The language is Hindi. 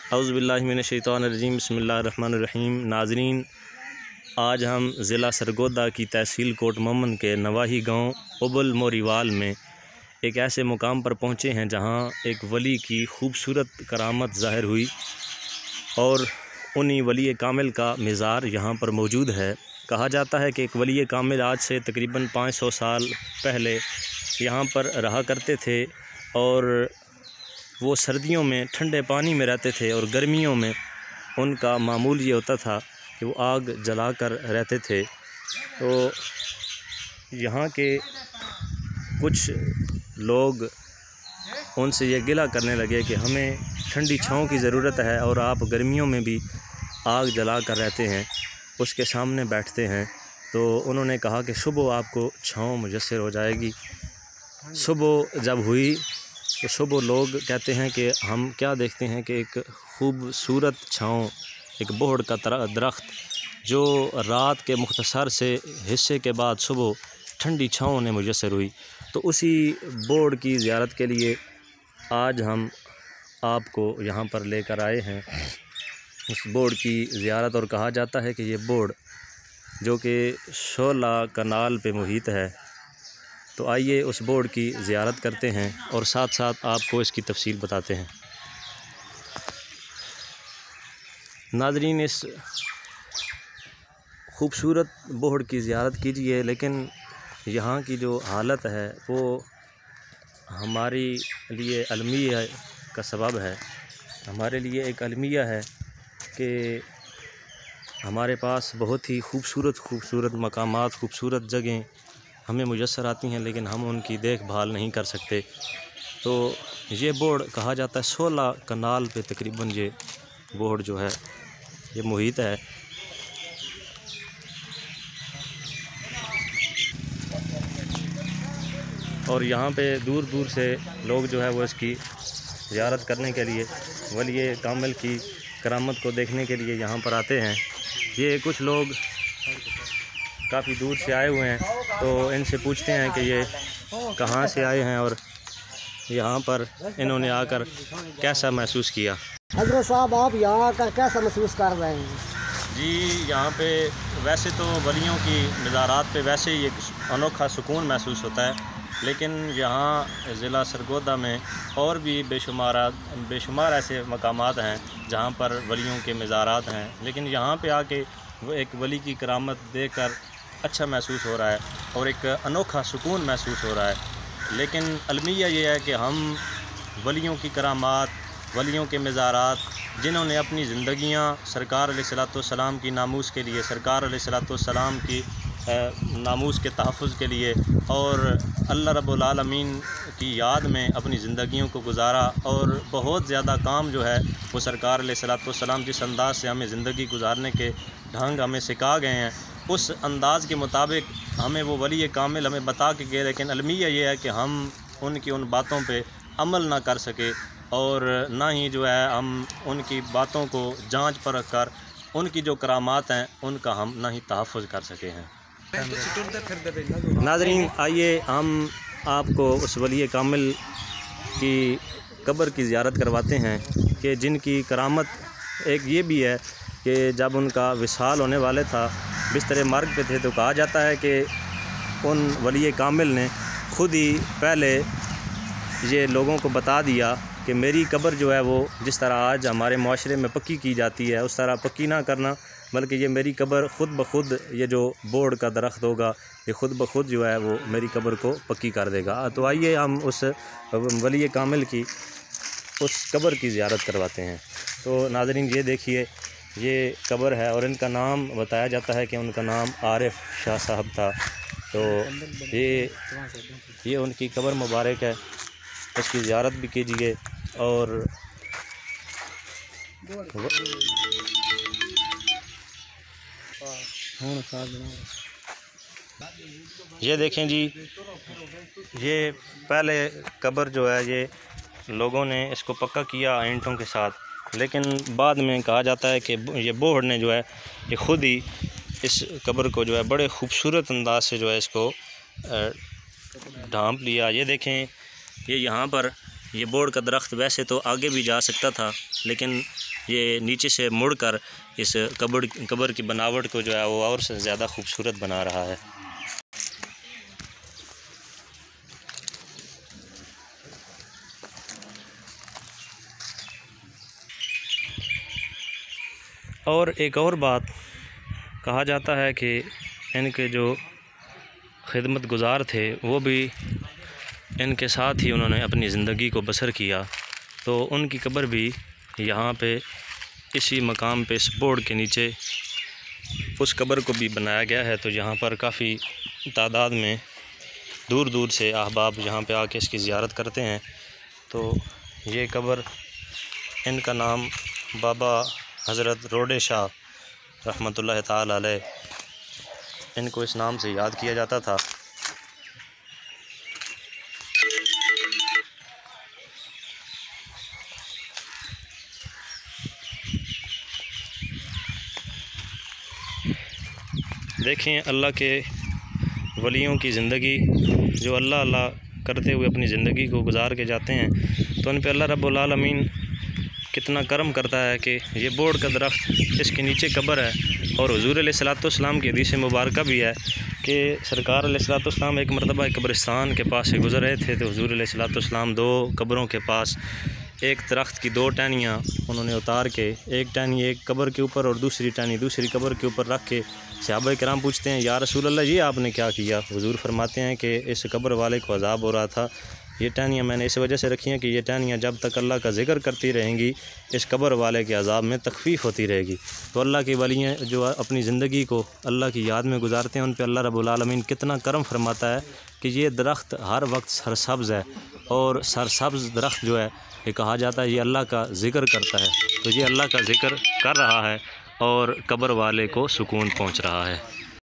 औज़ुबिल्लाहि मिनश्शैतानिर्रजीम बिस्मिल्लाहिर्रहमानिर्रहीम। नाज़रीन, आज हम ज़िला सरगोदा की तहसील कोट मोमन के नवाही गांव उबल मोरीवाल में एक ऐसे मुकाम पर पहुंचे हैं जहां एक वली की खूबसूरत करामत ज़ाहिर हुई और उन्हीं वली कामिल का मज़ार यहां पर मौजूद है। कहा जाता है कि एक वली कामिल आज से तकरीबन 500 साल पहले यहां पर रहा करते थे और वो सर्दियों में ठंडे पानी में रहते थे और गर्मियों में उनका मामूल ये होता था कि वो आग जलाकर रहते थे। तो यहाँ के कुछ लोग उनसे ये गिला करने लगे कि हमें ठंडी छाँव की ज़रूरत है और आप गर्मियों में भी आग जला कर रहते हैं, उसके सामने बैठते हैं। तो उन्होंने कहा कि सुबह आपको छाँव मुयस्सर हो जाएगी। सुबह जब हुई तो सुबह लोग कहते हैं कि हम क्या देखते हैं कि एक खूबसूरत छाँव, एक बोहड़ का दरख्त जो रात के मुख्तसर से हिस्से के बाद सुबह ठंडी छाँव ने मुयस्सर हुई। तो उसी बोहड़ की ज़ियारत के लिए आज हम आपको यहाँ पर लेकर आए हैं, उस बोहड़ की ज़ियारत। और कहा जाता है कि ये बोहड़ जो कि शोला कनाल पे मुहित है। तो आइए उस बोहड़ की ज़ियारत करते हैं और साथ साथ आपको इसकी तफसील बताते हैं। नाज़रीन, इस खूबसूरत बोहड़ की ज़ियारत कीजिए, लेकिन यहाँ की जो हालत है वो हमारे लिए अलमिया का सबब है। हमारे लिए एक अलमिया है कि हमारे पास बहुत ही खूबसूरत मकामात, खूबसूरत जगहें हमें मुयस्सर आती हैं, लेकिन हम उनकी देखभाल नहीं कर सकते। तो ये बोहड़ कहा जाता है 16 कनाल पे तकरीबन ये बोहड़ जो है ये मुहित है। और यहाँ पे दूर दूर से लोग जो है वो इसकी ज़ियारत करने के लिए, वली कामिल की करामत को देखने के लिए यहाँ पर आते हैं। ये कुछ लोग काफ़ी दूर से आए हुए हैं, तो इनसे पूछते हैं कि ये कहाँ से आए हैं और यहाँ पर इन्होंने आकर कैसा महसूस किया। हज़रत साहब, आप यहाँ आकर कैसा महसूस कर रहे हैं? जी, यहाँ पे वैसे तो वलियों की मज़ारात पे वैसे ही एक अनोखा सुकून महसूस होता है, लेकिन यहाँ ज़िला सरगोदा में और भी बेशुमार ऐसे मकामात हैं जहाँ पर वलियों के मज़ारात हैं, लेकिन यहाँ पे आके वो एक वली की करामत देखकर अच्छा महसूस हो रहा है और एक अनोखा सुकून महसूस हो रहा है। लेकिन अलमिया ये है कि हम वलियों की करामात, वलियों के मज़ारात, जिन्होंने अपनी ज़िंदगियाँ सरकार अलैहिस्सलाम की नामूस के लिए, सरकार अलैहिस्सलाम की नामूस के तहफ़्फ़ुज़ के लिए और अल्लाह रब्बुल आलमीन की याद में अपनी ज़िंदगियों को गुजारा। और बहुत ज़्यादा काम जो है वो सरकार अलैहिस्सलाम जिस अंदाज़ से हमें ज़िंदगी गुजारने के ढंग हमें सिखा गए हैं, उस अंदाज़ के मुताबिक हमें वो वली कामिल हमें बता के गए, लेकिन अलमिया ये है कि हम उनकी उन बातों पे अमल ना कर सके और ना ही जो है हम उनकी बातों को जांच परख कर उनकी जो करामात हैं उनका हम ना ही तहफ़्फ़ुज़ कर सके हैं। नाज़रीन, आइए हम आपको उस वली कामिल की कब्र की ज़ियारत करवाते हैं कि जिनकी करामत एक ये भी है कि जब उनका विसाल होने वाले था, बिस्तर मर्ग पे थे, तो कहा जाता है कि उन वली कामिल ने खुद ही पहले ये लोगों को बता दिया कि मेरी कब्र जो है वो जिस तरह आज हमारे माशरे में पक्की की जाती है उस तरह पक्की ना करना, बल्कि ये मेरी कब्र ख़ुद ब खुद, ये जो बोहड़ का दरख्त होगा ये ख़ुद ब खुद जो है वो मेरी कब्र को पक्की कर देगा। तो आइए हम उस वली कामिल की उस कब्र की ज़ियारत करवाते हैं। तो नाज़रीन, ये देखिए, ये कब्र है और इनका नाम बताया जाता है कि उनका नाम आरिफ शाह साहब था। तो ये उनकी कब्र मुबारक है, उसकी ज़ियारत भी कीजिए। और ये देखें जी, ये पहले कब्र जो है ये लोगों ने इसको पक्का किया ईंटों के साथ, लेकिन बाद में कहा जाता है कि ये बोहड़ ने जो है ये ख़ुद ही इस कब्र को जो है बड़े ख़ूबसूरत अंदाज से जो है इसको ढांप लिया। ये देखें, ये यहाँ पर ये बोर्ड का दरख्त वैसे तो आगे भी जा सकता था, लेकिन ये नीचे से मुड़कर इस कब्र की बनावट को जो है वो और से ज़्यादा खूबसूरत बना रहा है। और एक और बात कहा जाता है कि इनके जो खिदमत गुज़ार थे वो भी इनके साथ ही उन्होंने अपनी ज़िंदगी को बसर किया, तो उनकी कब्र भी यहाँ पे इसी मकाम पे इस बोर्ड के नीचे उस कब्र को भी बनाया गया है। तो यहाँ पर काफ़ी तादाद में दूर दूर से अहबाब यहाँ पे आके इसकी ज़ियारत करते हैं। तो ये कब्र, इनका नाम बाबा हज़रत रोडे शाह रहमतुल्लाह ताला अलैह, इनको इस नाम से याद किया जाता था। देखें अल्लाह के वलियों की ज़िंदगी, जो अल्लाह अल्लाह करते हुए अपनी ज़िंदगी को गुजार के जाते हैं, तो उन पे अल्लाह रब्बुल आलमीन कितना करम करता है कि ये बोर्ड का दरख्त, इसके नीचे कब्र है। और हुज़ूर अलैहिस्सलाम की हदीस मुबारक भी है कि सरकार अलैहिस्सलाम एक मरतबा कब्रिस्तान के पास से गुज़र रहे थे, तो हुज़ूर अलैहिस्सलाम दो कब्रों के पास एक दरख्त की दो टहनियाँ उन्होंने उतार के, एक टहनी एक कब्र के ऊपर और दूसरी टहनी दूसरी कब्र के ऊपर रख के, सहाबा किराम पूछते हैं या रसूल अल्लाह ये आपने क्या किया? हुज़ूर फरमाते हैं कि इस कब्र वाले को अज़ाब हो रहा था, ये टहनियाँ मैंने इस वजह से रखी हैं कि ये टहनियाँ जब तक अल्लाह का ज़िक्र करती रहेंगी इस कब्र वाले के अज़ाब में तखफ़ीफ़ होती रहेगी। तो अल्लाह की वलियाँ जो अपनी ज़िंदगी को अल्लाह की याद में गुजारते हैं, उन पे अल्लाह रब्बुल आलमीन कितना करम फरमाता है कि ये दरख्त हर वक्त सरसब्ज़ है। और सरसब्ज़ दरख्त जो है ये कहा जाता है ये अल्लाह का ज़िक्र करता है, तो ये अल्लाह का ज़िक्र कर रहा है और कब्र वाले को सुकून पहुँच रहा है।